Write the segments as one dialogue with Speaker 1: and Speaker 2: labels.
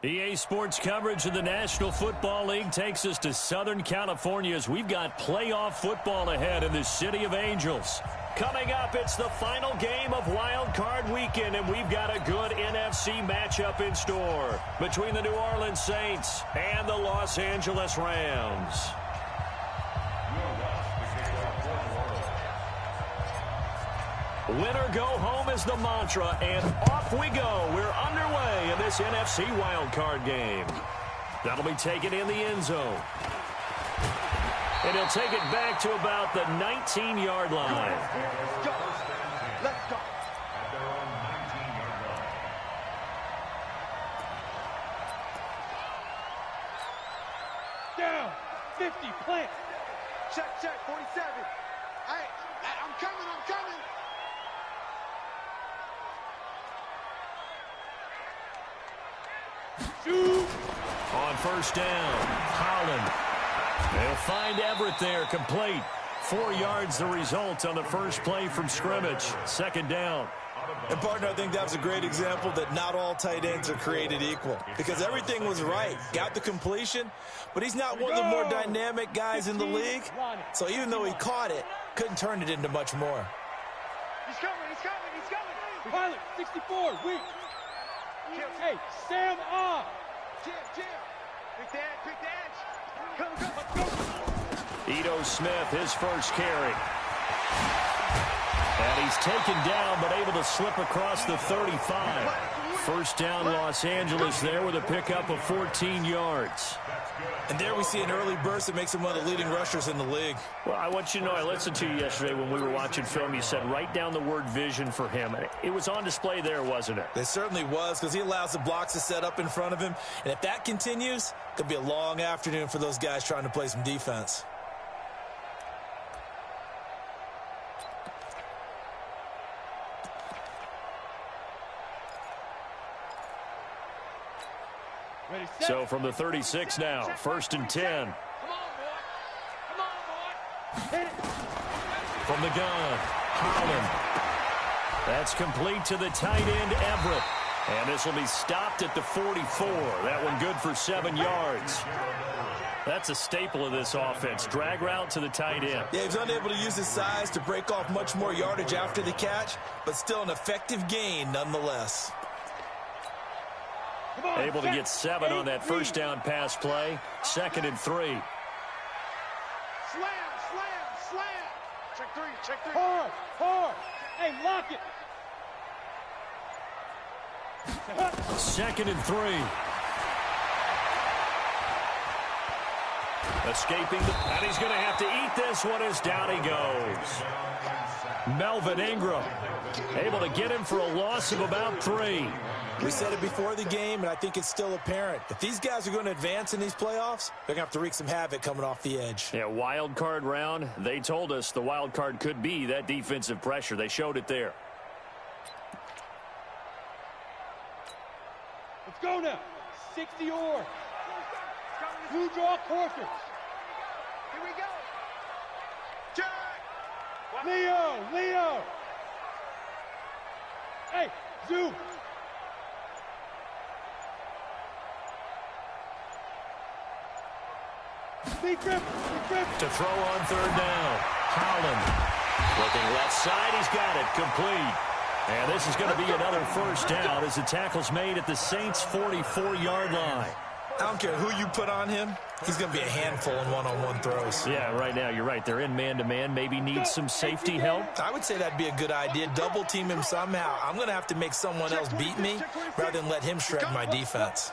Speaker 1: EA Sports coverage of the National Football League takes us to Southern California as we've got playoff football ahead in the City of Angels. Coming up, it's the final game of Wild Card Weekend, and we've got a good NFC matchup in store between the New Orleans Saints and the Los Angeles Rams. Winner go home is the mantra, and off we go. We're underway in this NFC wildcard game. That'll be taken in the end zone. And he'll take it back to about the 19-yard line.
Speaker 2: Let's go. Let's go. Down. 50, plant. Check, 47. Hey, I'm coming.
Speaker 1: Shoot. On first down, Holland. They'll find Everett there, complete. 4 yards the result on the first play from scrimmage. Second down.
Speaker 3: And, partner, I think that was a great example that not all tight ends are created equal. Because everything was right. Got the completion, but he's not one of the more dynamic guys in the league. So even though he caught it, couldn't turn it into much more.
Speaker 2: He's coming. Pilot, 64, weak. Hey, Sam on. Jim. Pick the edge. Come.
Speaker 1: Ito Smith, his first carry. And he's taken down, but able to slip across the 35. First down, Los Angeles there with a pickup of 14 yards.
Speaker 3: And there we see an early burst that makes him one of the leading rushers in the league.
Speaker 1: Well, I want you to know, I listened to you yesterday when we were watching film. You said write down the word vision for him. It was on display there, wasn't it?
Speaker 3: It certainly was, because he allows the blocks to set up in front of him. And if that continues, it could be a long afternoon for those guys trying to play some defense.
Speaker 1: So from the 36 now, 1st and 10.
Speaker 2: Come on, boy. Hit it.
Speaker 1: From the gun, Holland. That's complete to the tight end, Everett. And this will be stopped at the 44. That one good for 7 yards. That's a staple of this offense. Drag route to the tight end.
Speaker 3: Yeah, he's unable to use his size to break off much more yardage after the catch, but still an effective gain nonetheless.
Speaker 1: Able to get 7 on that first down pass play. 2nd and 3.
Speaker 2: Slam. Check three. Hard. Hey, lock it.
Speaker 1: 2nd and 3. Escaping, and he's going to have to eat this one as down he goes. Melvin Ingram able to get him for a loss of about 3.
Speaker 3: We said it before the game, and I think it's still apparent. If these guys are going to advance in these playoffs, they're going to have to wreak some havoc coming off the edge.
Speaker 1: Yeah, wild card round. They told us the wild card could be that defensive pressure. They showed it there.
Speaker 2: Let's go now. 60 or. Blue draw quarters. Here we go. Check. Leo. Hey, zoom.
Speaker 1: To throw on 3rd down. Holland. Looking left side. He's got it. Complete. And this is going to be another first down as the tackle's made at the Saints' 44-yard line.
Speaker 3: I don't care who you put on him. He's going to be a handful in one-on-one throws.
Speaker 1: Yeah, right now, you're right. They're in man-to-man. Maybe need some safety help.
Speaker 3: I would say that'd be a good idea. Double team him somehow. I'm going to have to make someone else beat me rather than let him shred my defense.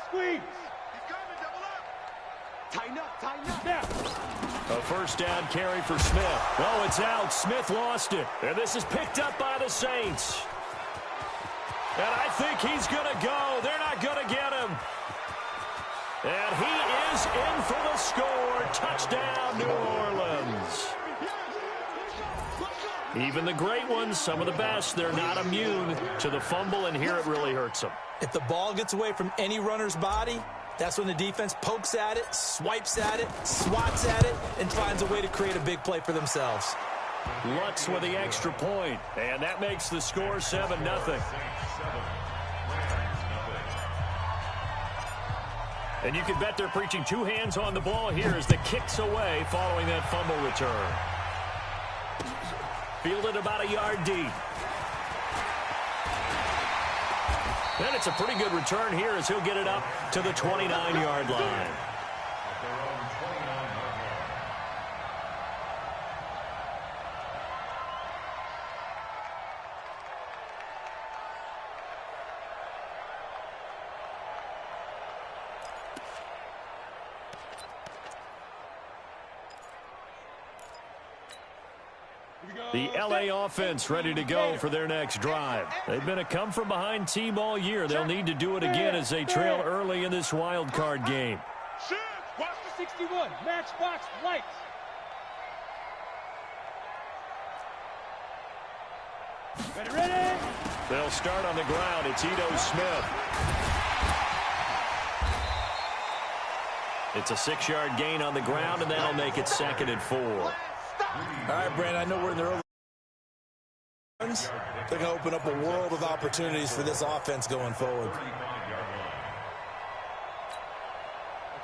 Speaker 2: Tighten up now.
Speaker 1: A first down carry for Smith. Oh, it's out. Smith lost it. And this is picked up by the Saints. And I think he's going to go. They're not going to get him. And he is in for the score. Touchdown, New Orleans. Even the great ones, some of the best, they're not immune to the fumble, and here it really hurts them.
Speaker 3: If the ball gets away from any runner's body, that's when the defense pokes at it, swipes at it, swats at it, and finds a way to create a big play for themselves.
Speaker 1: Lutz with the extra point, and that makes the score 7-0. And you can bet they're preaching two hands on the ball here as the kick's away following that fumble return. Fielded about a yard deep. And it's a pretty good return here as he'll get it up to the 29-yard line. The LA offense ready to go for their next drive. They've been a come-from-behind team all year. They'll need to do it again as they trail early in this wild card game.
Speaker 2: Watch the 61. Matchbox lights. Ready?
Speaker 1: They'll start on the ground. It's Ito Smith. It's a 6-yard gain on the ground, and that'll make it 2nd and 4.
Speaker 3: All right, Brandon, I know we're in the early runs. They're going to open up a world of opportunities for this offense going forward.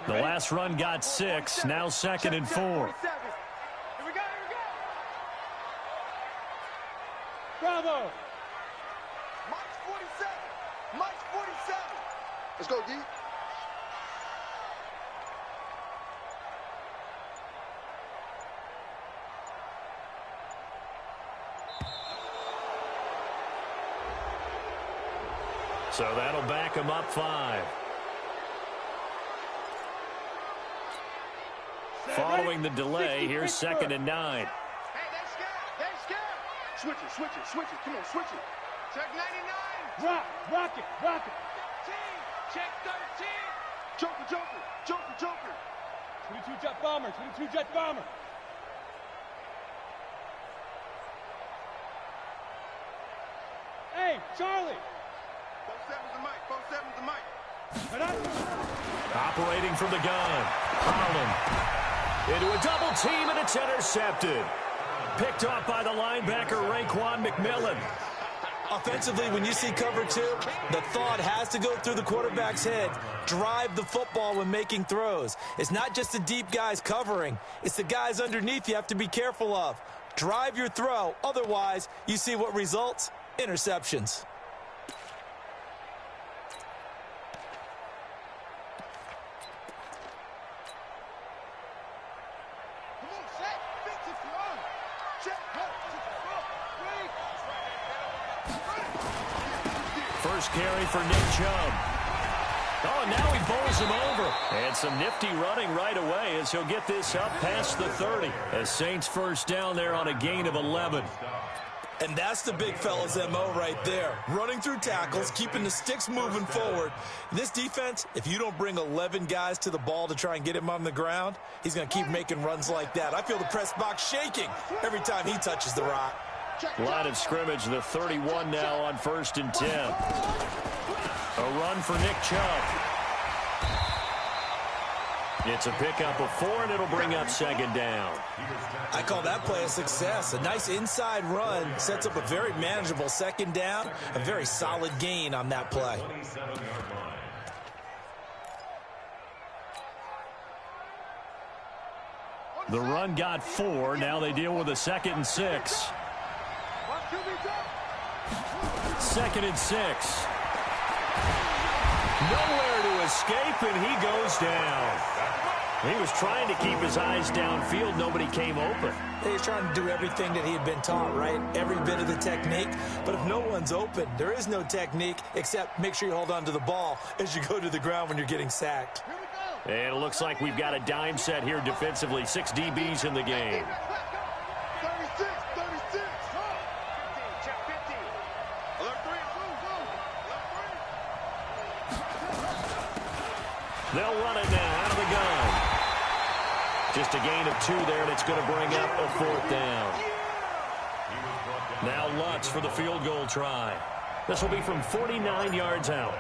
Speaker 1: The last run got 6, now 2nd and 4.
Speaker 2: Here we go. Bravo.
Speaker 4: Mike 47. Let's go, D.
Speaker 1: So that'll back him up 5. Following the delay, here's 2nd and 9.
Speaker 4: Hey, they scared. Switch it. Come on, switch it. Check 99.
Speaker 2: Rock it.
Speaker 4: 13. Check 13. Joker.
Speaker 2: 22 jet bomber. Hey, Charlie.
Speaker 4: 47's the mic.
Speaker 1: Operating from the gun. Holland. Into a double team, and it's intercepted. Picked off by the linebacker, Raekwon McMillan.
Speaker 3: Offensively, when you see cover 2, the thought has to go through the quarterback's head. Drive the football when making throws. It's not just the deep guys covering. It's the guys underneath you have to be careful of. Drive your throw. Otherwise, you see what results? Interceptions.
Speaker 1: First carry for Nick Chubb. Oh, and now he bowls him over. And some nifty running right away as he'll get this up past the 30. As Saints first down there on a gain of 11.
Speaker 3: And that's the big fella's MO right there. Running through tackles, keeping the sticks moving forward. This defense, if you don't bring 11 guys to the ball to try and get him on the ground, he's going to keep making runs like that. I feel the press box shaking every time he touches the rock.
Speaker 1: Line of scrimmage, the 31 now on 1st and 10. A run for Nick Chubb. It's a pickup of 4, and it'll bring up 2nd down.
Speaker 3: I call that play a success. A nice inside run sets up a very manageable 2nd down. A very solid gain on that play.
Speaker 1: The run got 4. Now they deal with a 2nd and 6. 2nd and 6. Nowhere to escape, and he goes down. He was trying to keep his eyes downfield. Nobody came open.
Speaker 3: He's trying to do everything that he had been taught, right? Every bit of the technique. But if no one's open, there is no technique except make sure you hold on to the ball as you go to the ground when you're getting sacked.
Speaker 1: And it looks like we've got a dime set here defensively. 6 DBs in the game.
Speaker 4: 36. Check 15. Alert 3.
Speaker 1: They'll run it now out of the gun. Just a gain of 2 there, and it's going to bring up a 4th down. Now Lutz for the field goal try. This will be from 49 yards out.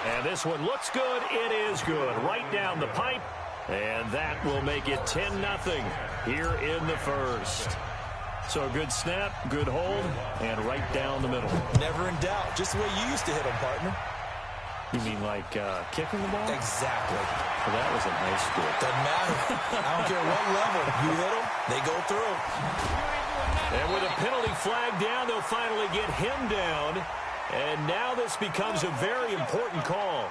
Speaker 1: And this one looks good. It is good. Right down the pipe. And that will make it 10-0 here in the first. So a good snap, good hold, and right down the middle.
Speaker 3: Never in doubt. Just the way you used to hit them, partner.
Speaker 1: You mean like kicking the ball?
Speaker 3: Exactly.
Speaker 1: Well, that was in high school.
Speaker 3: Doesn't matter. I don't care what level. You hit them, they go through.
Speaker 1: And with a penalty flag down, they'll finally get him down. And now this becomes a very important call.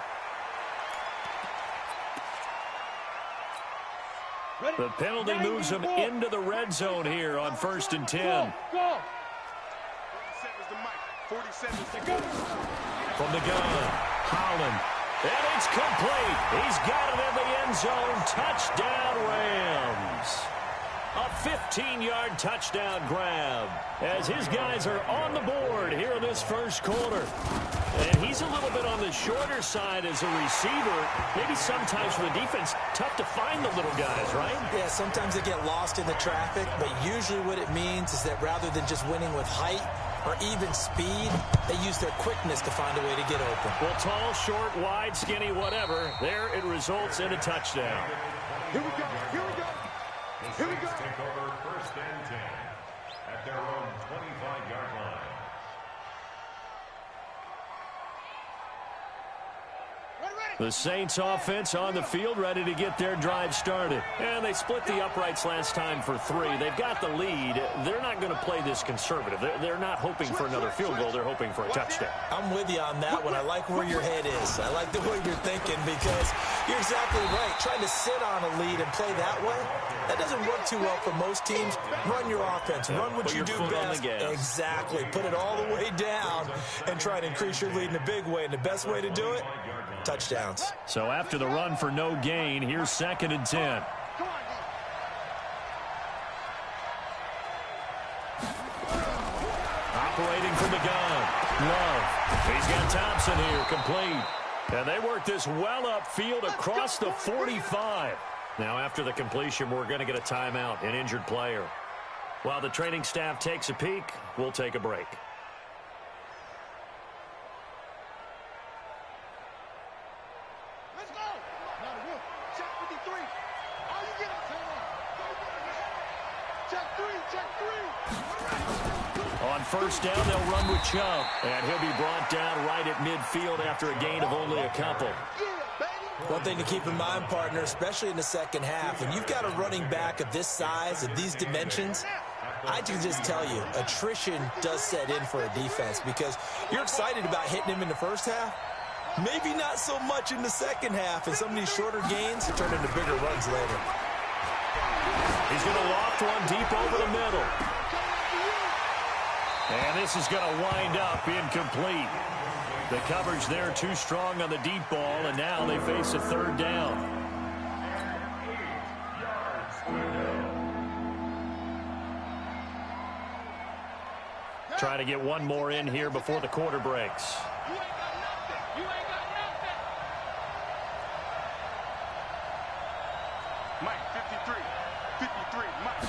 Speaker 1: The penalty moves him into the red zone here on 1st and 10.
Speaker 4: Go. 47 to go.
Speaker 1: From the gun, Holland. And it's complete. He's got it in the end zone. Touchdown, Rams. A 15-yard touchdown grab as his guys are on the board here in this first quarter. And he's a little bit on the shorter side as a receiver. Maybe sometimes for the defense, tough to find the little guys, right?
Speaker 3: Yeah, sometimes they get lost in the traffic, but usually what it means is that rather than just winning with height or even speed, they use their quickness to find a way to get open.
Speaker 1: Well, tall, short, wide, skinny, whatever, there it results in a touchdown.
Speaker 4: Here we go. Here we go. Here we go.
Speaker 5: Take over 1st and 10 at their own 25-yard line.
Speaker 1: The Saints offense on the field, ready to get their drive started. And they split the uprights last time for 3. They've got the lead. They're not going to play this conservative. They're not hoping for another field goal. They're hoping for a touchdown.
Speaker 3: I'm with you on that one. I like where your head is. I like the way you're thinking because you're exactly right. Trying to sit on a lead and play that way, that doesn't work too well for most teams. Run your offense. Run what you do best. Exactly. Put it all the way down and try to increase your lead in a big way. And the best way to do it, touchdowns.
Speaker 1: So after the run for no gain, here's 2nd and 10. Operating from the gun. Love. He's got Thompson here, complete. And they work this well upfield across the 45. Now after the completion, we're going to get a timeout, an injured player. While the training staff takes a peek, we'll take a break. On 1st down, they'll run with Chubb. And he'll be brought down right at midfield after a gain of only a couple.
Speaker 3: One thing to keep in mind, partner, especially in the second half, when you've got a running back of this size, of these dimensions, I can just tell you, attrition does set in for a defense because you're excited about hitting him in the first half. Maybe not so much in the second half, and some of these shorter gains turn into bigger runs later.
Speaker 1: He's going to loft one deep over the middle. And this is going to wind up incomplete. The coverage there too strong on the deep ball, and now they face a 3rd down. Try to get one more in here before the quarter breaks.
Speaker 4: Mike, 53, Mike.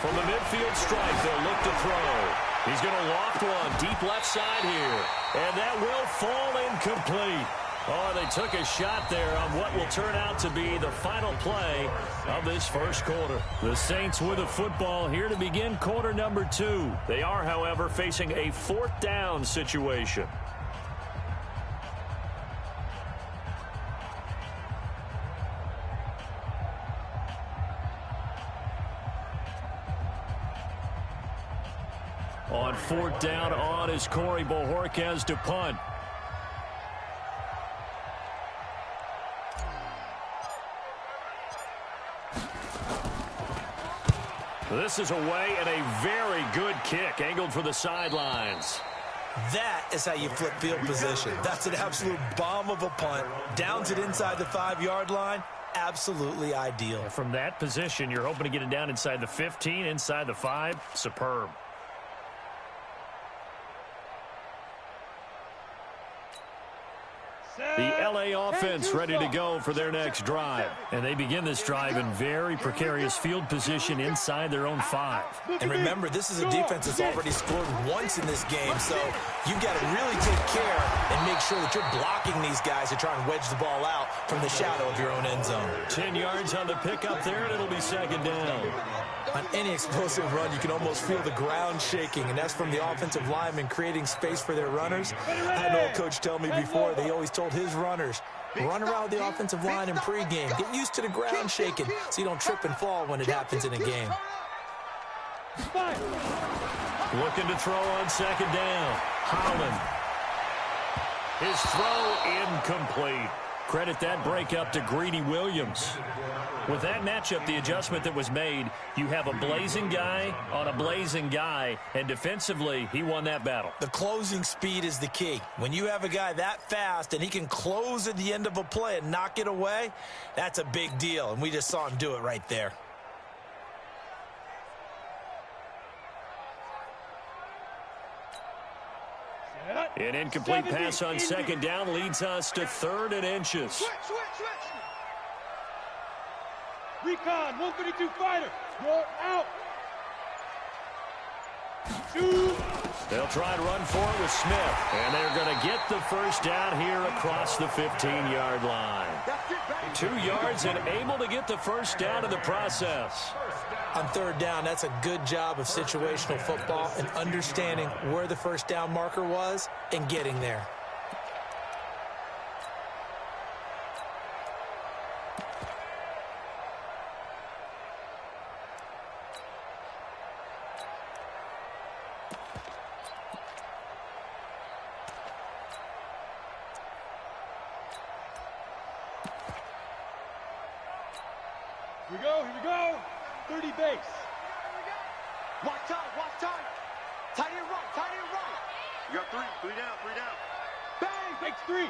Speaker 1: From the midfield stripe, they'll look to throw. He's going to loft one deep left side here. And that will fall incomplete. Oh, they took a shot there on what will turn out to be the final play of this first quarter. The Saints with a football here to begin quarter number 2. They are, however, facing a 4th down situation. On 4th down, on is Corey Bojorquez to punt. This is away and a very good kick, angled for the sidelines.
Speaker 3: That is how you flip field position. That's an absolute bomb of a punt. Downs it inside the 5-yard line. Absolutely ideal.
Speaker 1: From that position, you're hoping to get it down inside the 15, inside the 5. Superb. The LA offense ready to go for their next drive. And they begin this drive in very precarious field position inside their own 5.
Speaker 3: And remember, this is a defense that's already scored once in this game, so you've got to really take care and make sure that you're blocking these guys to try and wedge the ball out from the shadow of your own end zone.
Speaker 1: 10 yards on the pickup there, and it'll be 2nd down.
Speaker 3: On any explosive run, you can almost feel the ground shaking, and that's from the offensive linemen creating space for their runners. I had an old coach tell me before, they always told his runners, run around the offensive line in pregame. Get used to the ground shaking so you don't trip and fall when it happens in a game.
Speaker 1: Looking to throw on second down. Holland. His throw incomplete. Credit that breakup to Greedy Williams. With that matchup, the adjustment that was made, you have a blazing guy on a blazing guy, and defensively, he won that battle.
Speaker 3: The closing speed is the key. When you have a guy that fast and he can close at the end of a play and knock it away, that's a big deal, and we just saw him do it right there.
Speaker 1: An incomplete pass on second down leads us to 3rd and inches.
Speaker 2: Switch. Recon, 132 fighter. Roll out. Shoot.
Speaker 1: They'll try and run for it with Smith. And they're going to get the first down here across the 15-yard line. 2 yards and able to get the first down in the process.
Speaker 3: On 3rd down, that's a good job of situational football and understanding where the first down marker was and getting there.
Speaker 2: Here we go. 30 base.
Speaker 4: Watch time. Tight end right. You got three down.
Speaker 2: Bang, makes 3.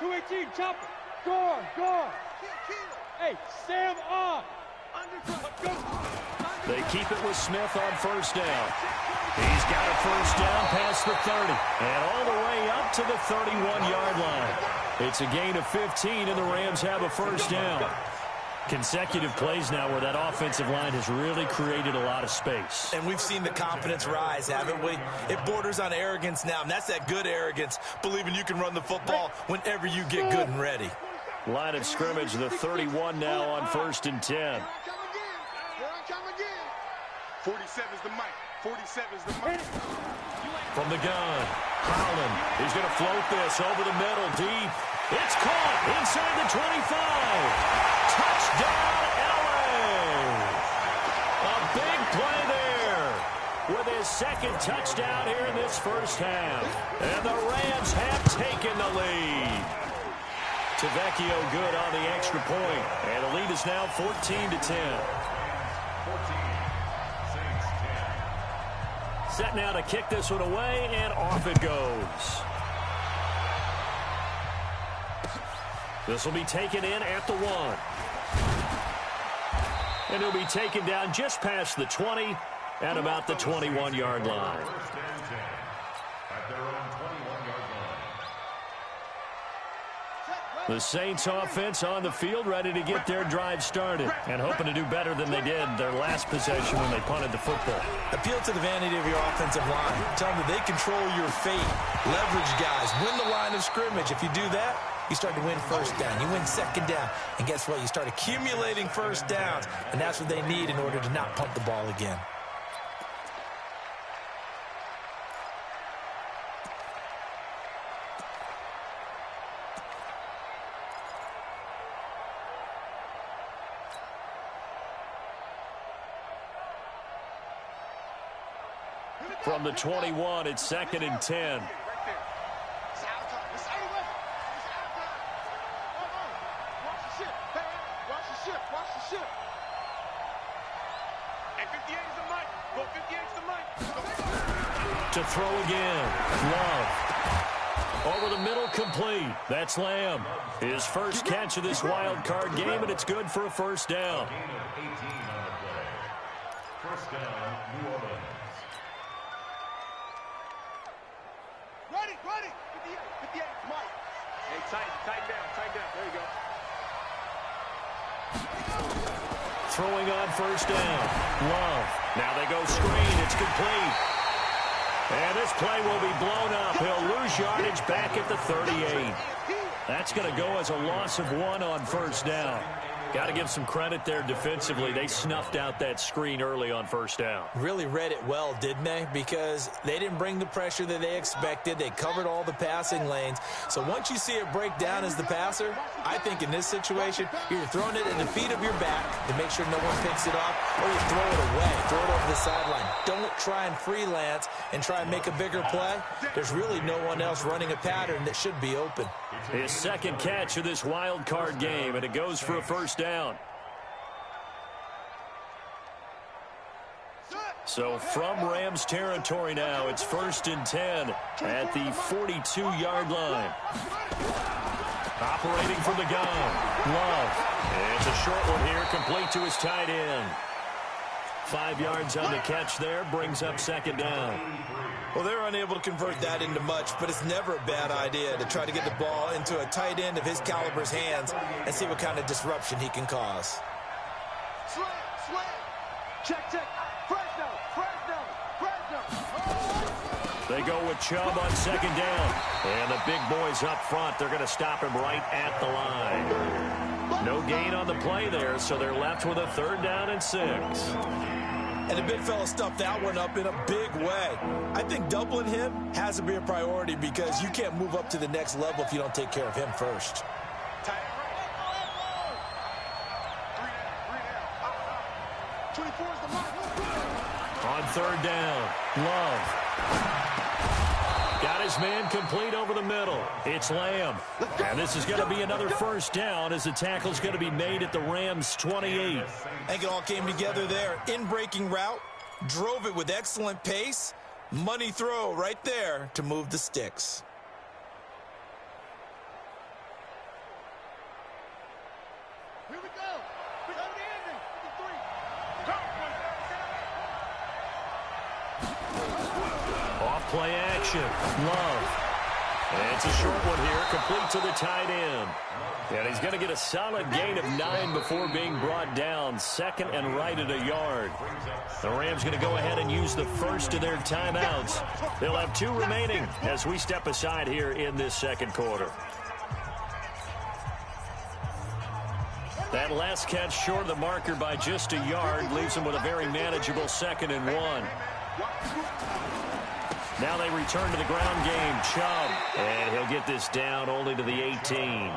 Speaker 2: 218, chopper. Guard. Hey, Sam on. Let's go.
Speaker 1: They keep it with Smith on first down. He's got a first down past the 30 and all the way up to the 31-yard line. It's a gain of 15, and the Rams have a first down. Consecutive plays now where that offensive line has really created a lot of space.
Speaker 3: And we've seen the confidence rise, haven't we? It borders on arrogance now, and that's that good arrogance, believing you can run the football whenever you get good and ready.
Speaker 1: Line of scrimmage, the 31 now on 1st and 10.
Speaker 4: Here I come again. 47's the mic. 47's the mic.
Speaker 1: From the gun, Holland is going to float this over the middle, deep. It's caught inside the 25. Touchdown, LA! A big play there with his 2nd touchdown here in this first half. And the Rams have taken the lead. Tavecchio good on the extra point. And the lead is now 14-10. Set now to kick this one away, and off it goes. This will be taken in at the 1. And he'll be taken down just past the 20 at about the 21-yard line. The Saints offense on the field, ready to get their drive started and hoping to do better than they did their last possession when they punted the football.
Speaker 3: Appeal to the vanity of your offensive line. Tell them that they control your fate. Leverage guys. Win the line of scrimmage. If you do that, you start to win first down. You win second down. And guess what? You start accumulating first downs. And that's what they need in order to not punt the ball again.
Speaker 1: From the 21, it's 2nd and 10. To throw again. Love. Over the middle, complete. That's Lamb. His first catch of this wild card game, and it's good for a first down.
Speaker 5: First down, New Orleans.
Speaker 4: Ready. 58, Mike. Hey, tighten down. There you go.
Speaker 1: Throwing on first down. Love. Now they go screen. It's complete. And this play will be blown up. He'll lose yardage back at the 38. That's going to go as a loss of 1 on first down. Got to give some credit there defensively. They snuffed out that screen early on first down.
Speaker 3: Really read it well, didn't they? Because they didn't bring the pressure that they expected. They covered all the passing lanes. So once you see it break down as the passer, I think in this situation, you're throwing it at the feet of your back to make sure no one picks it off, or you throw it away, throw it over the sideline. Don't try and freelance and try and make a bigger play. There's really no one else running a pattern that should be open.
Speaker 1: His second catch of this wild card game, and it goes for a first down. So from Rams territory now, it's 1st and 10 at the 42-yard line. Operating from the gun, Love. It's a short one here, complete to his tight end. 5 yards on the catch there, brings up second down.
Speaker 3: Well, they're unable to convert that into much, but it's never a bad idea to try to get the ball into a tight end of his caliber's hands and see what kind of disruption he can cause.
Speaker 4: Slant, slant. Check, check. Fresno, Fresno, Fresno.
Speaker 1: They go with Chubb on second down. And the big boys up front, they're going to stop him right at the line. No gain on the play there, so they're left with a 3rd down and 6.
Speaker 3: And the big fella stuffed that one up in a big way. I think doubling him has to be a priority because you can't move up to the next level if you don't take care of him first.
Speaker 1: On 3rd down, Love. Got his man complete over the middle. It's Lamb. And this is going to be another first down as the tackle's going to be made at the Rams' 28.
Speaker 3: I think it all came together there. In-breaking route, drove it with excellent pace. Money throw right there to move the sticks.
Speaker 4: Here we go. We go to the ending.
Speaker 1: Off-play action. Love. And it's a short one here, complete to the tight end. And he's going to get a solid gain of 9 before being brought down. 2nd and right at a yard. The Rams going to go ahead and use the first of their timeouts. They'll have 2 remaining as we step aside here in this second quarter. That last catch short of the marker by just a yard leaves them with a very manageable 2nd and 1. Now they return to the ground game. Chubb. And he'll get this down only to the 18.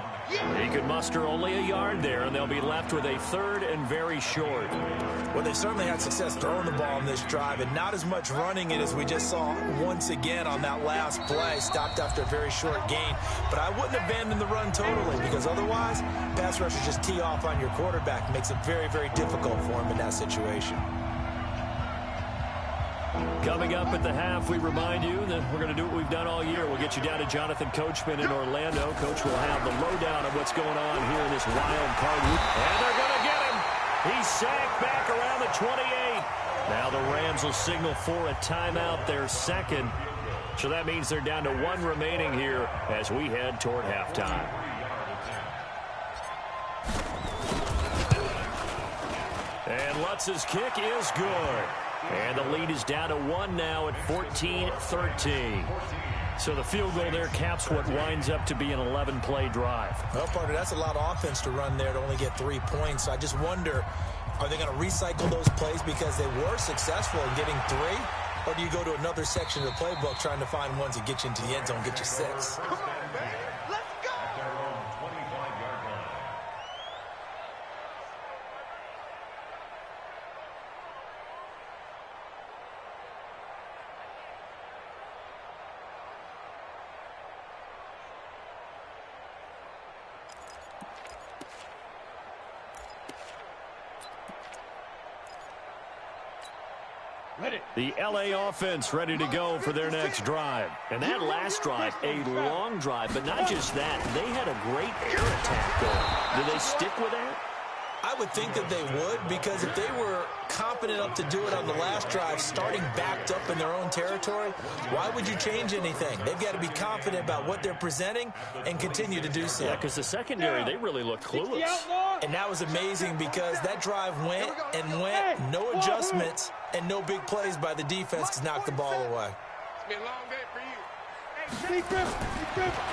Speaker 1: He could muster only a yard there, and they'll be left with a 3rd and very short.
Speaker 3: Well, they certainly had success throwing the ball in this drive, and not as much running it as we just saw once again on that last play. Stopped after a very short gain. But I wouldn't abandon the run totally, because otherwise, pass rushers just tee off on your quarterback. Makes it very, very difficult for him in that situation.
Speaker 1: Coming up at the half, we remind you that we're going to do what we've done all year. We'll get you down to Jonathan Coachman in Orlando. Coach will have the lowdown of what's going on here in this wild card week. And they're going to get him. He's sacked back around the 28. Now the Rams will signal for a timeout, their 2nd. So that means they're down to 1 remaining here as we head toward halftime. And Lutz's kick is good. And the lead is down to 1 now at 14-13. So the field goal there caps what winds up to be an 11-play drive.
Speaker 3: Well, partner, that's a lot of offense to run there to only get 3 points. I just wonder, are they going to recycle those plays because they were successful in getting 3? Or do you go to another section of the playbook trying to find ones that get you into the end zone, get you 6?
Speaker 4: Come on, man. Let's go.
Speaker 5: At their own 25-yard line.
Speaker 1: The L.A. offense ready to go for their next drive. And that last drive, a long drive, but not just that. They had a great air attack going. Do they stick with that?
Speaker 3: I would think that they would, because if they were confident enough to do it on the last drive, starting backed up in their own territory, why would you change anything? They've got to be confident about what they're presenting and continue to do so.
Speaker 1: Yeah, because the secondary, they really look clueless.
Speaker 3: And that was amazing because that drive went and went, no adjustments, and no big plays by the defense to knock the ball away.
Speaker 4: It's been a long day for you.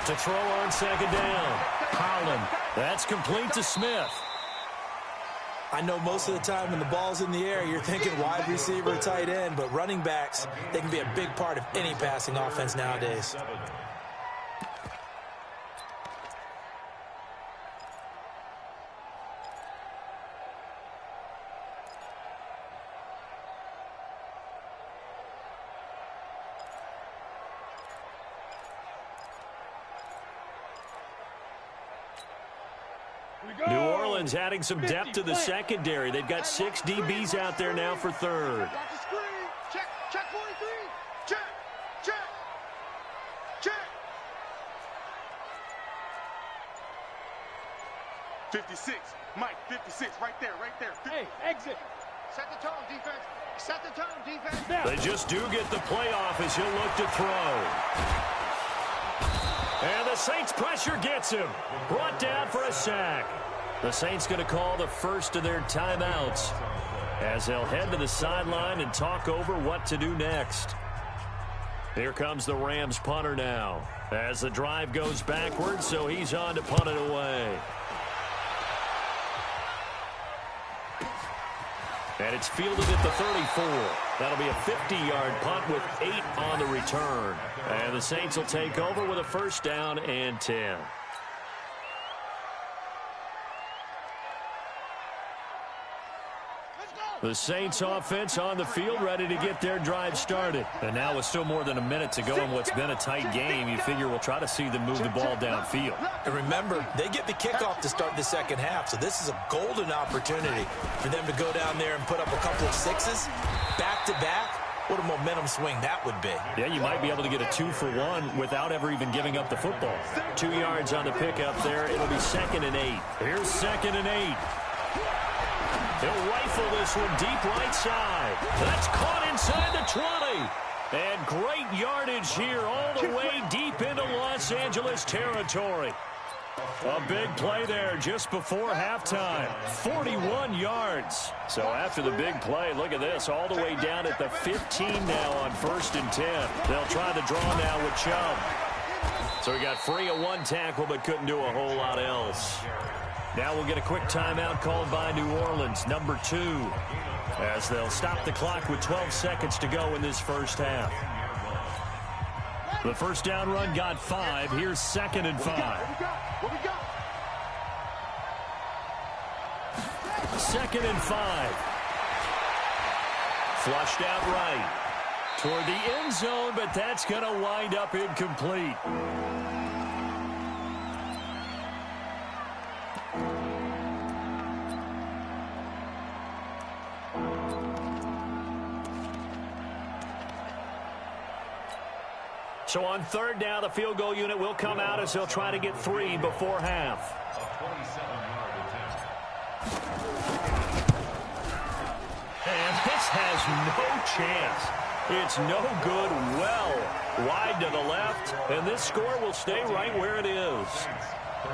Speaker 1: To throw on second down. Holland. That's complete to Smith.
Speaker 3: I know most of the time when the ball's in the air, you're thinking wide receiver, tight end, but running backs, they can be a big part of any passing offense nowadays.
Speaker 1: New Orleans adding some depth to the secondary. They've got 6 DBs out there now for third.
Speaker 4: Check, check 43. Check, check, check. 56, Mike, 56, right there, right there.
Speaker 2: Hey, exit.
Speaker 4: Set the tone, defense. Set the tone, defense.
Speaker 1: They just do get the playoff as he'll look to throw. And the Saints pressure gets him. Brought down for a sack. The Saints going to call the first of their timeouts as they'll head to the sideline and talk over what to do next. Here comes the Rams punter now as the drive goes backwards, so he's on to punt it away. And it's fielded at the 34. That'll be a 50-yard punt with 8 on the return. And the Saints will take over with a first down and 10. The Saints offense on the field ready to get their drive started. And now with still more than a minute to go in what's been a tight game, you figure we'll try to see them move the ball downfield.
Speaker 3: And remember, they get the kickoff to start the second half, so this is a golden opportunity for them to go down there and put up a couple of sixes back-to-back. What a momentum swing that would be.
Speaker 1: Yeah, you might be able to get a 2-for-1 without ever even giving up the football. 2 yards on the pickup there. It'll be 2nd and 8. Here's 2nd and 8. He'll rifle this one deep right side. That's caught inside the 20. And great yardage here all the way deep into Los Angeles territory. A big play there just before halftime. 41 yards. So after the big play, look at this, all the way down at the 15 now on 1st and 10. They'll try the draw now with Chubb. So he got free of 1 tackle but couldn't do a whole lot else. Now we'll get a quick timeout called by New Orleans, number 2, as they'll stop the clock with 12 seconds to go in this first half. The first down run got 5. Here's 2nd and 5. 2nd and 5. Flushed out right toward the end zone, but that's going to wind up incomplete. So on 3rd down, the field goal unit will come out as they'll try to get 3 before half. And this has no chance. It's no good, well wide to the left, and this score will stay right where it is.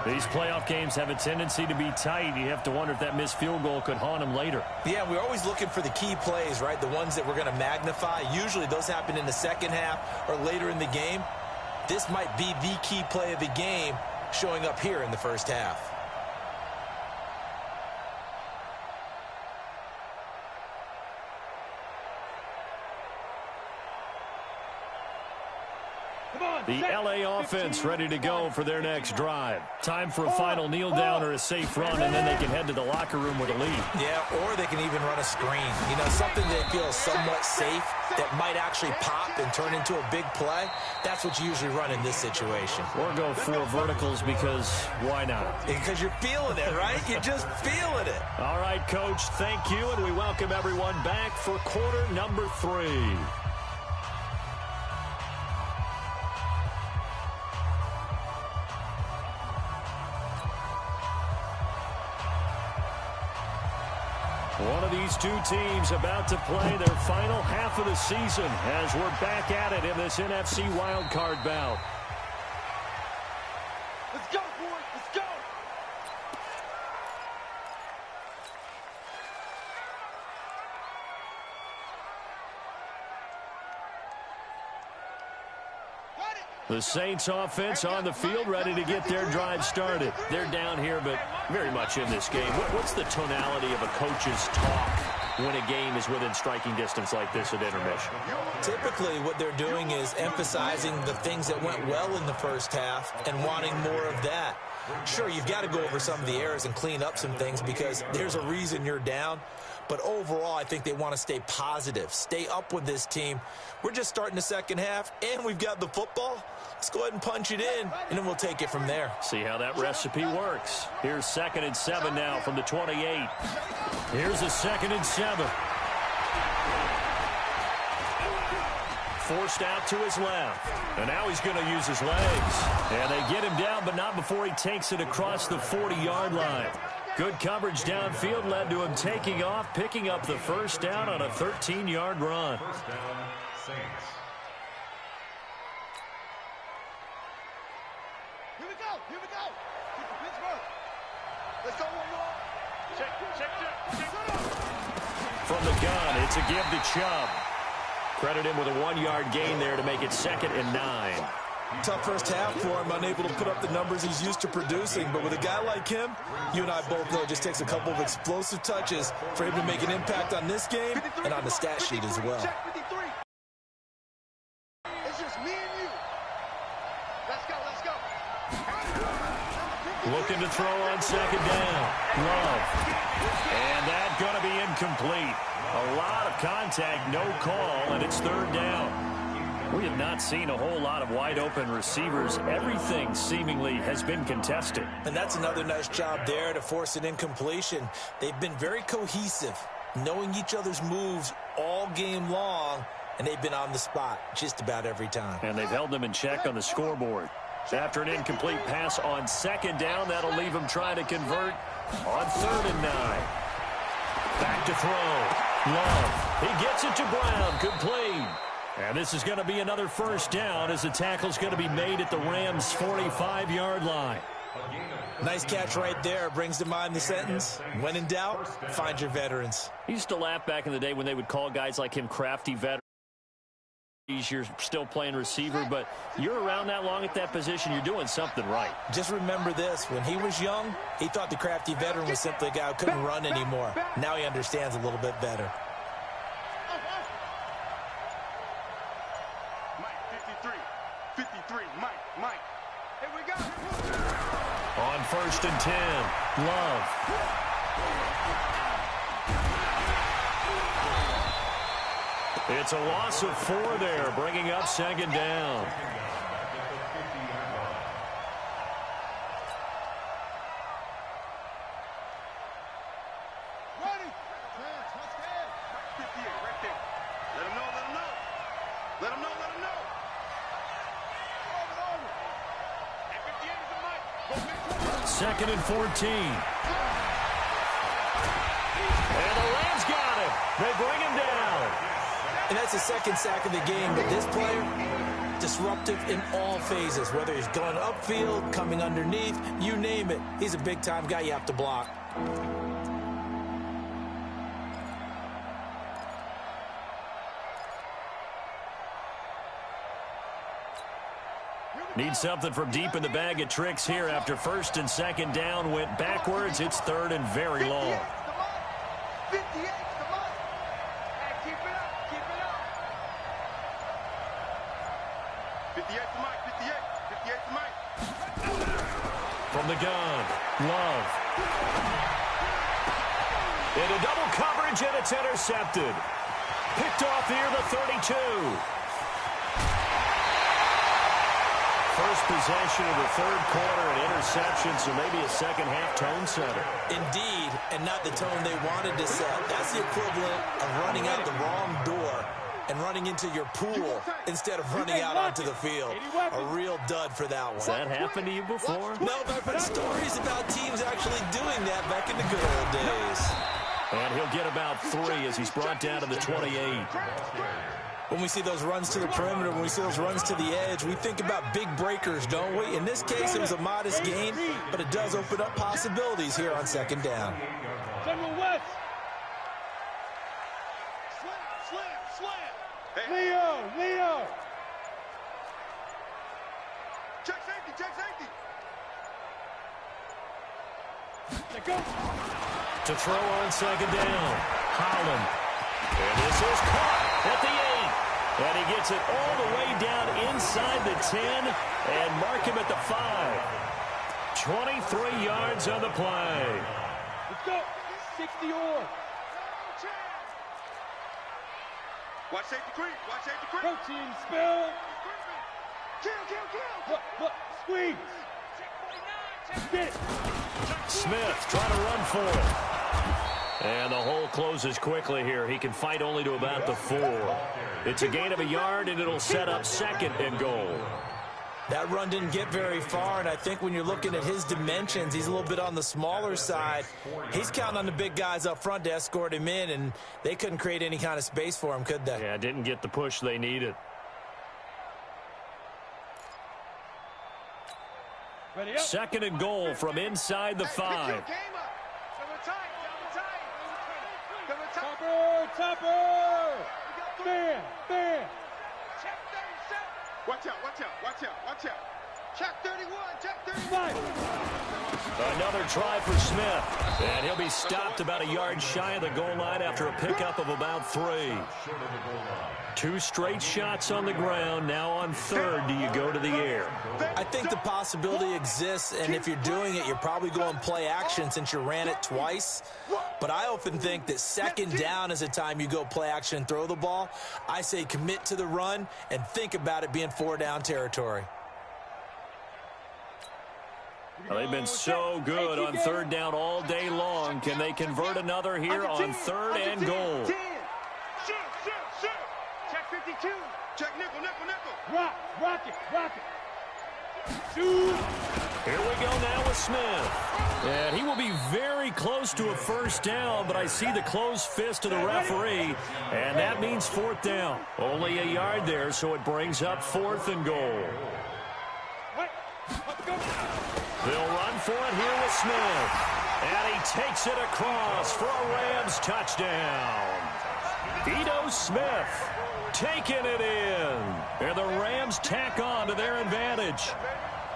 Speaker 1: These playoff games have a tendency to be tight. You have to wonder if that missed field goal could haunt them later.
Speaker 3: Yeah, we're always looking for the key plays, right? The ones that we're going to magnify. Usually those happen in the second half or later in the game. This might be the key play of the game showing up here in the first half.
Speaker 1: The LA offense ready to go for their next drive. Time for a final kneel down or a safe run, and then they can head to the locker room with a lead.
Speaker 3: Yeah, or they can even run a screen. You know, something they feel somewhat safe that might actually pop and turn into a big play. That's what you usually run in this situation.
Speaker 1: Or go 4 verticals because why not?
Speaker 3: Because you're feeling it, right? You're just feeling it.
Speaker 1: All right, Coach, thank you, and we welcome everyone back for quarter number 3. One of these two teams about to play their final half of the season as we're back at it in this NFC wildcard bout.
Speaker 2: Let's go, boys. Let's go.
Speaker 1: The Saints offense on the field, ready to get their drive started. They're down here, but very much in this game. What's the tonality of a coach's talk when a game is within striking distance like this at intermission?
Speaker 3: Typically, what they're doing is emphasizing the things that went well in the first half and wanting more of that. Sure, you've got to go over some of the errors and clean up some things because there's a reason you're down. But overall, I think they want to stay positive, stay up with this team. We're just starting the second half, and we've got the football. Let's go ahead and punch it in, and then we'll take it from there.
Speaker 1: See how that recipe works. Here's 2nd and 7 now from the 28. Here's a 2nd and 7. Forced out to his left. And now he's going to use his legs. And they get him down, but not before he takes it across the 40-yard line. Good coverage downfield led to him taking off, picking up the first down on a 13-yard run.
Speaker 5: First down, Saints.
Speaker 4: Here we go. Here we go. Pittsburgh. Let's go one more. Check.
Speaker 1: From the gun, it's a give to Chubb. Credit him with a 1-yard gain there to make it 2nd and 9.
Speaker 3: Tough first half for him, unable to put up the numbers he's used to producing. But with a guy like him, you and I both know it just takes a couple of explosive touches for him to make an impact on this game and on the stat sheet as well.
Speaker 4: It's just me and you. Let's go.
Speaker 1: Looking to throw on 2nd down. Love. And that's going to be incomplete. A lot of contact, no call, and it's 3rd down. We have not seen a whole lot of wide-open receivers. Everything seemingly has been contested.
Speaker 3: And that's another nice job there to force an incompletion. They've been very cohesive, knowing each other's moves all game long, and they've been on the spot just about every time.
Speaker 1: And they've held them in check on the scoreboard. After an incomplete pass on 2nd down, that'll leave him trying to convert on 3rd and 9. Back to throw. Love. He gets it to Brown. Complete. And this is going to be another first down as the tackle's going to be made at the Rams' 45-yard line.
Speaker 3: Nice catch right there. Brings to mind the sentence, when in doubt, find your veterans.
Speaker 1: I used to laugh back in the day when they would call guys like him crafty veterans. You're still playing receiver, but you're around that long at that position, you're doing something right.
Speaker 3: Just remember this. When he was young, he thought the crafty veteran was simply a guy who couldn't run anymore. Now he understands a little bit better.
Speaker 4: Mike. Here we go.
Speaker 1: On 1st and 10, Love. It's a loss of 4 there, bringing up 2nd down.
Speaker 4: Ready. 58 right there. Let him know. Let him know. And 58 is the mic.
Speaker 1: 2nd and 14. And the Rams got him. They bring him down.
Speaker 3: And that's the 2nd sack of the game. But this player, disruptive in all phases, whether he's going upfield, coming underneath, you name it. He's a big-time guy you have to block.
Speaker 1: Need something from deep in the bag of tricks here after 1st and 2nd down went backwards. It's 3rd and very long.
Speaker 4: 58 the mic. Hey, keep it up. 58 the mic. 58 the mic.
Speaker 1: From the gun, Love. Into double coverage, and it's intercepted. Picked off near the 32. First possession of the 3rd quarter, an interception, so maybe a second-half tone setter.
Speaker 3: Indeed, and not the tone they wanted to set. That's the equivalent of running out the wrong door and running into your pool instead of running out onto the field. A real dud for that one.
Speaker 1: Has that happened to you before?
Speaker 3: No, but I've heard stories about teams actually doing that back in the good old days.
Speaker 1: And he'll get about 3 as he's brought down to the 28.
Speaker 3: When we see those runs to the perimeter, when we see those runs to the edge, we think about big breakers, don't we? In this case, it was a modest gain, but it does open up possibilities here on 2nd down.
Speaker 2: General West.
Speaker 4: Slam.
Speaker 2: Leo.
Speaker 4: Check safety, check safety.
Speaker 2: Let go.
Speaker 1: To throw on second down. Holland. And this is caught at the 8. And he gets it all the way down inside the 10 and mark him at the 5. 23 yards on the play.
Speaker 2: Let's go. 60 or.
Speaker 4: Watch safety creep. Watch safety creep.
Speaker 2: Protein spill.
Speaker 4: Kill.
Speaker 2: Look. Squeeze. Get it.
Speaker 1: Smith trying to run for it. And the hole closes quickly here. He can fight only to about the 4. It's a gain of a yard, and it'll set up second and goal.
Speaker 3: That run didn't get very far, and I think when you're looking at his dimensions, he's a little bit on the smaller side. He's counting on the big guys up front to escort him in, and they couldn't create any kind of space for him, could they?
Speaker 1: Yeah, didn't get the push they needed.
Speaker 2: Ready up.
Speaker 1: Second and goal from inside the 5.
Speaker 2: Topper. Bam.
Speaker 4: Check 37. Watch out. Check 31. Check 31.
Speaker 2: Five.
Speaker 1: Another try for Smith. And he'll be stopped about a yard shy of the goal line after a pickup of about 3. 2 straight shots on the ground. Now on third, do you go to the air?
Speaker 3: I think the possibility exists, and if you're doing it, you're probably going play action since you ran it twice. But I often think that second down is a time you go play action and throw the ball. I say commit to the run and think about it being 4-down territory.
Speaker 1: Well, they've been so good on third down all day long. Can they convert another here on third and goal?
Speaker 4: 10. Shoot. Check 52. Check nickel.
Speaker 2: Rock it. Shoot.
Speaker 1: Here we go now with Smith. And he will be very close to a first down, but I see the closed fist of the referee, and that means 4th down. Only a yard there, so it brings up 4th and goal.
Speaker 2: Let's go.
Speaker 1: They'll run for it here with Smith. And he takes it across for a Rams touchdown. Ito Smith taking it in. And the Rams tack on to their advantage.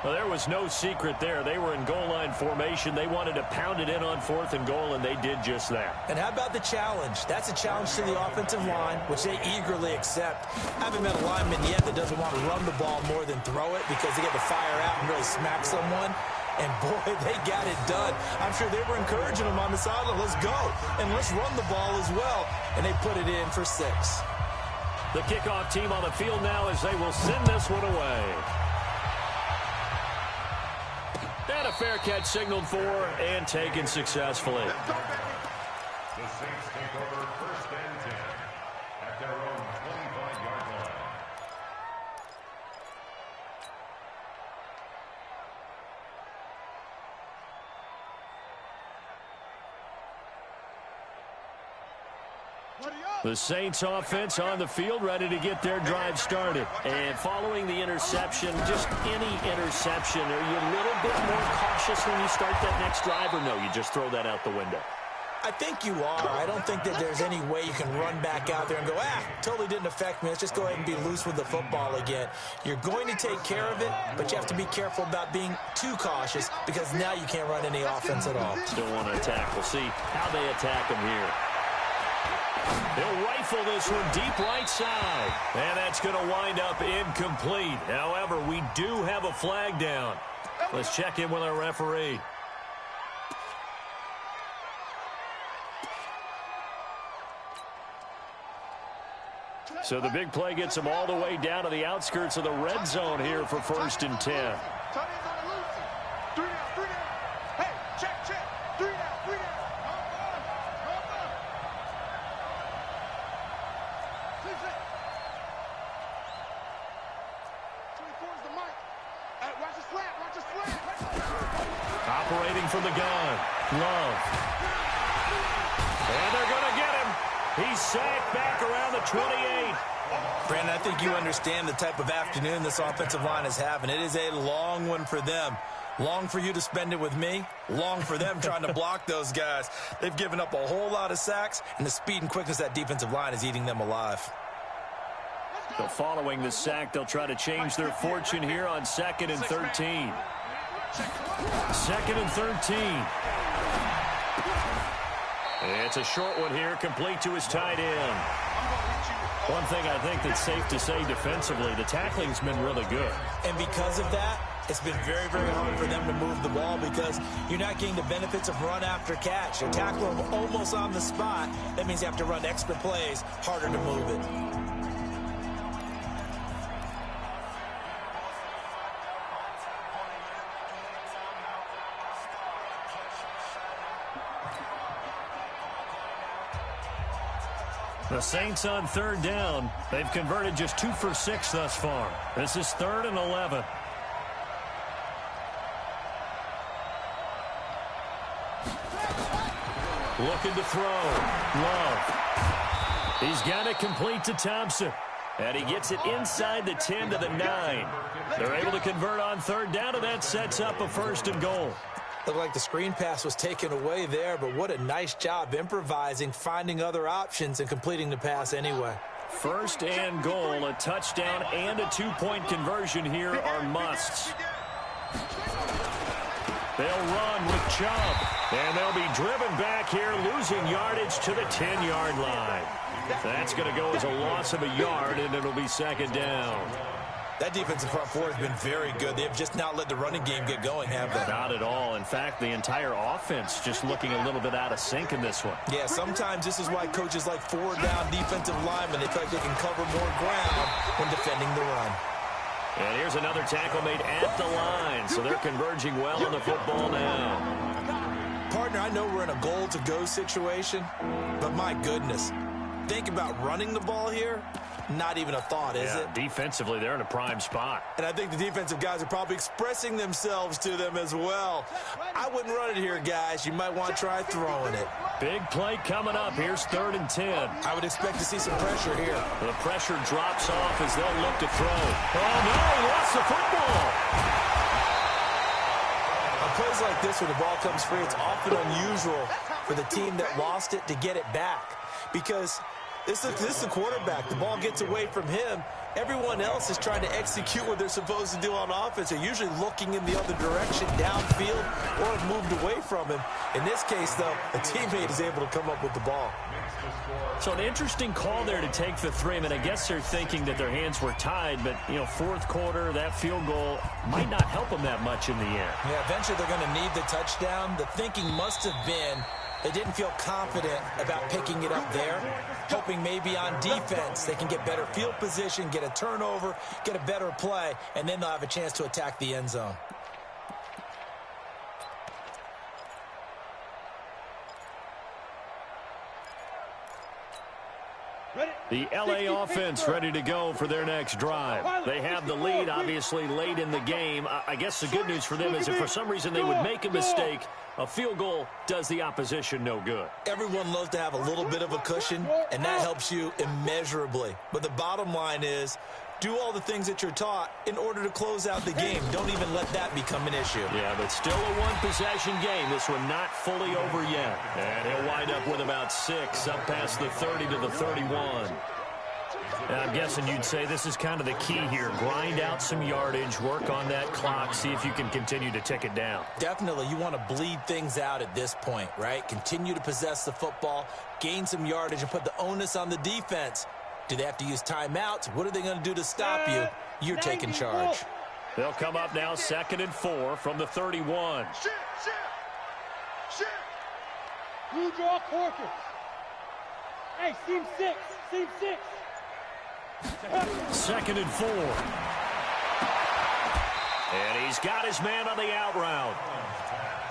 Speaker 1: Well, there was no secret there. They were in goal line formation. They wanted to pound it in on 4th and goal, and they did just that.
Speaker 3: And how about the challenge? That's a challenge to the offensive line, which they eagerly accept. I haven't met a lineman yet that doesn't want to run the ball more than throw it because they get to fire out and really smack someone. And, boy, they got it done. I'm sure they were encouraging them on the sideline. Let's go, and let's run the ball as well. And they put it in for 6.
Speaker 1: The kickoff team on the field now as they will send this one away. And a fair catch signaled for and taken successfully.
Speaker 5: The Saints take over 1st and 10 at their own 25-yard line.
Speaker 1: The Saints offense on the field ready to get their drive started. And following the interception, just any interception, are you a little bit more cautious when you start that next drive, or no, you just throw that out the window?
Speaker 3: I think you are. I don't think that there's any way you can run back out there and go, totally didn't affect me. Let's just go ahead and be loose with the football again. You're going to take care of it, but you have to be careful about being too cautious because now you can't run any offense at all.
Speaker 1: Still want to attack. We'll see how they attack them here. They'll rifle this one deep right side. And that's going to wind up incomplete. However, we do have a flag down. Let's check in with our referee. So the big play gets them all the way down to the outskirts of the red zone here for 1st and 10. Operating from the gun. Love. And they're going to get him. He's sacked back around the 28.
Speaker 3: Brandon, I think you understand the type of afternoon this offensive line is having. It is a long one for them. Long for you to spend it with me. Long for them trying to block those guys. They've given up a whole lot of sacks, and the speed and quickness of that defensive line is eating them alive.
Speaker 1: So following the sack, they'll try to change their fortune here on 2nd and 13. 2nd and 13. It's a short one here, complete to his tight end. One thing I think that's safe to say defensively, the tackling's been really good.
Speaker 3: And because of that, it's been very, very hard for them to move the ball because you're not getting the benefits of run after catch. You tackle them almost on the spot. That means you have to run extra plays, harder to move it.
Speaker 1: The Saints on 3rd down. They've converted just 2 for 6 thus far. This is 3rd and 11. Looking to throw. Love. He's got it complete to Thompson. And he gets it inside the 10 to the 9. They're able to convert on 3rd down, and that sets up a 1st and goal.
Speaker 3: Looked like the screen pass was taken away there, but what a nice job improvising, finding other options, and completing the pass anyway.
Speaker 1: 1st and goal, a touchdown and a 2-point conversion here are musts. They'll run with Chubb, and they'll be driven back here, losing yardage to the 10-yard line. That's going to go as a loss of a yard, and it'll be 2nd down.
Speaker 3: That defensive front four has been very good. They have just not let the running game get going, have they?
Speaker 1: Not at all. In fact, the entire offense just looking a little bit out of sync in this one.
Speaker 3: Yeah, sometimes this is why coaches like 4-down defensive linemen, they feel like they can cover more ground when defending the run.
Speaker 1: And here's another tackle made at the line, so they're converging well on the football now.
Speaker 3: Partner, I know we're in a goal-to-go situation, but my goodness, think about running the ball here. Not even a thought, is it?
Speaker 1: Defensively, they're in a prime spot.
Speaker 3: And I think the defensive guys are probably expressing themselves to them as well. I wouldn't run it here, guys. You might want to try throwing it.
Speaker 1: Big play coming up. Here's 3rd and 10.
Speaker 3: I would expect to see some pressure here.
Speaker 1: The pressure drops off as they'll look to throw. Oh, no, he lost the football.
Speaker 3: On plays like this, when the ball comes free, it's often unusual for the team that lost it to get it back. Because this is the quarterback. The ball gets away from him. Everyone else is trying to execute what they're supposed to do on offense. They're usually looking in the other direction, downfield, or have moved away from him. In this case, though, a teammate is able to come up with the ball.
Speaker 1: So an interesting call there to take the 3. I mean, I guess they're thinking that their hands were tied, but, 4th quarter, that field goal might not help them that much in the end.
Speaker 3: Yeah, eventually they're going to need the touchdown. The thinking must have been they didn't feel confident about picking it up there, hoping maybe on defense they can get better field position, get a turnover, get a better play, and then they'll have a chance to attack the end zone.
Speaker 1: The LA offense ready to go for their next drive. They have the lead, obviously, late in the game. I guess the good news for them is if for some reason they would make a mistake, a field goal does the opposition no good.
Speaker 3: Everyone loves to have a little bit of a cushion, and that helps you immeasurably. But the bottom line is, do all the things that you're taught in order to close out the game. Don't even let that become an issue.
Speaker 1: Yeah, but still a one-possession game. This one not fully over yet. And he'll wind up with about 6 up past the 30 to the 31. And I'm guessing you'd say this is kind of the key here. Grind out some yardage, work on that clock, see if you can continue to tick it down.
Speaker 3: Definitely. You want to bleed things out at this point, right? Continue to possess the football, gain some yardage, and put the onus on the defense. Do they have to use timeouts? What are they going to do to stop you? You're taking charge.
Speaker 1: They'll come up now 2nd and 4 from the 31.
Speaker 2: Blue draw quarters. Hey, seam 6. Seam 6.
Speaker 1: 2nd and 4. And he's got his man on the out route.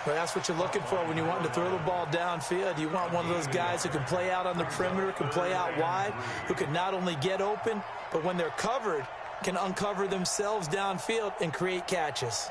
Speaker 3: Well, that's what you're looking for when you want to throw the ball downfield. You want one of those guys who can play out on the perimeter, can play out wide, who can not only get open, but when they're covered, can uncover themselves downfield and create catches.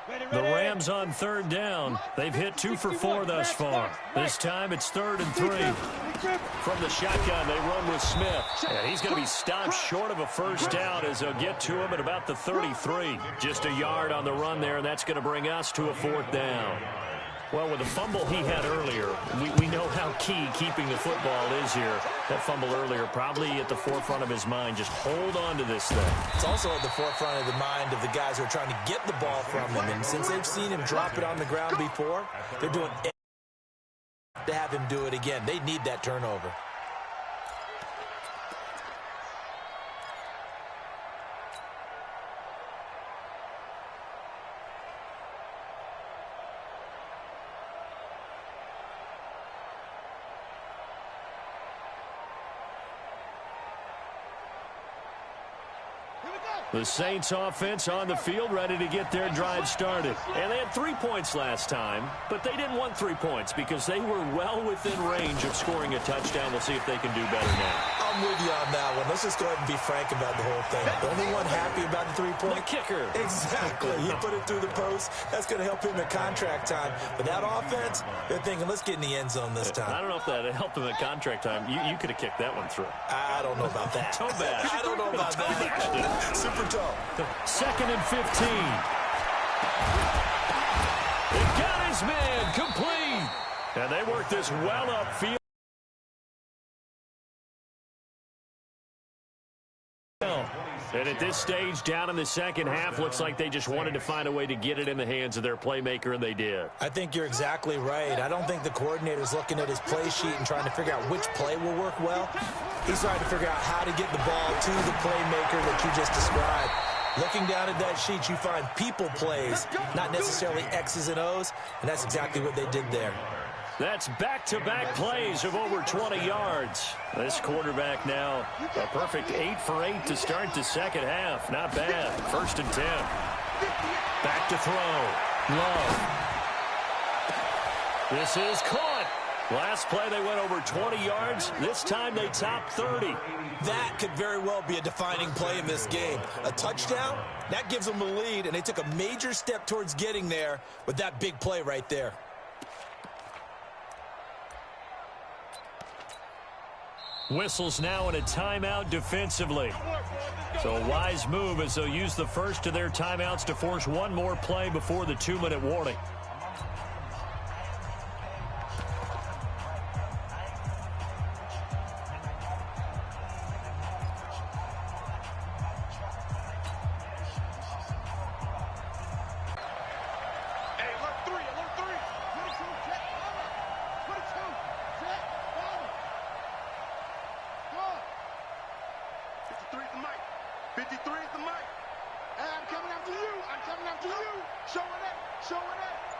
Speaker 1: The Rams on third down. They've hit 2 for 4 thus far. This time it's 3rd and 3. From the shotgun, they run with Smith. And he's going to be stopped short of a first down as they'll get to him at about the 33. Just a yard on the run there, and that's going to bring us to a 4th down. Well, with the fumble he had earlier, we know how key keeping the football is here. That fumble earlier probably at the forefront of his mind. Just hold on to this thing.
Speaker 3: It's also at the forefront of the mind of the guys who are trying to get the ball from him. And since they've seen him drop it on the ground before, they're doing everything to have him do it again. They need that turnover.
Speaker 1: The Saints offense on the field, ready to get their drive started. And they had 3 points last time, but they didn't want 3 points because they were well within range of scoring a touchdown. We'll see if they can do better now.
Speaker 3: I'm with you on that one. Let's just go ahead and be frank about the whole thing. The only one happy about the 3-point?
Speaker 1: The kicker.
Speaker 3: Exactly. He put it through the post. That's going to help him at contract time. But that offense, they're thinking, let's get in the end zone this time.
Speaker 1: I don't know if that helped him at contract time. You could have kicked that one through.
Speaker 3: I don't know about that.
Speaker 1: Toe bash.
Speaker 3: I don't know about that. Super toe.
Speaker 1: 2nd and 15. He got his man complete. And they work this well upfield. And at this stage, down in the second half, looks like they just wanted to find a way to get it in the hands of their playmaker, and they did.
Speaker 3: I think you're exactly right. I don't think the coordinator's looking at his play sheet and trying to figure out which play will work well. He's trying to figure out how to get the ball to the playmaker that you just described. Looking down at that sheet, you find people plays, not necessarily X's and O's, and that's exactly what they did there.
Speaker 1: That's back-to-back plays of over 20 yards. This quarterback now a perfect 8 for 8 to start the second half. Not bad. 1st and 10. Back to throw. Love. This is caught. Last play they went over 20 yards. This time they topped 30.
Speaker 3: That could very well be a defining play in this game. A touchdown, that gives them the lead, and they took a major step towards getting there with that big play right there.
Speaker 1: Whistles now in a timeout defensively. So a wise move as they'll use the first of their timeouts to force one more play before the 2-minute warning.
Speaker 4: Hey, I'm coming after you. I'm coming after you. Show it up. Show it up.